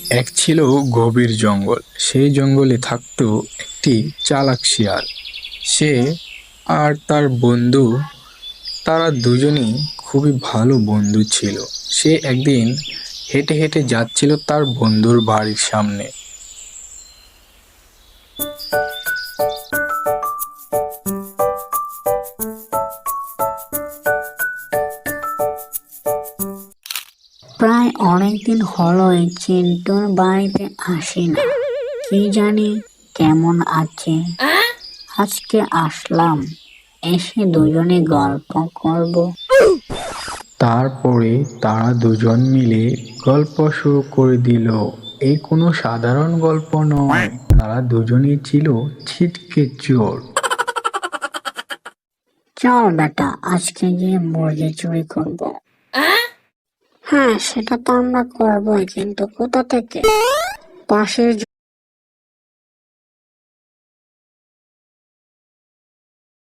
এক ছিল গভীর জঙ্গল। সেই জঙ্গলে থাকতো একটি চালাক শিয়াল। সে আর তার বন্ধু, তারা দুজনেই খুবই ভালো বন্ধু ছিল। সে একদিন হেঁটে হেঁটে যাচ্ছিল তার বন্ধুর বাড়ির সামনে। প্রায় অনেকদিন হলোই চিন্টুর বাড়িতে আসি না। কি জানি কেমন আছে। আজকে আসলাম, এসে দুজনে গল্প করব। তারপরে তারা দুজন মিলে গল্প শুরু করে দিল। এই কোনো সাধারণ গল্প নয়, তারা দুজনেই ছিল ছিটকে চোর। চল বেটা, আজকে গিয়ে মুরগি চুরি করব। হ্যাঁ, সেটা তো আমরা করবোই, কিন্তু কোথা থেকে? পাশের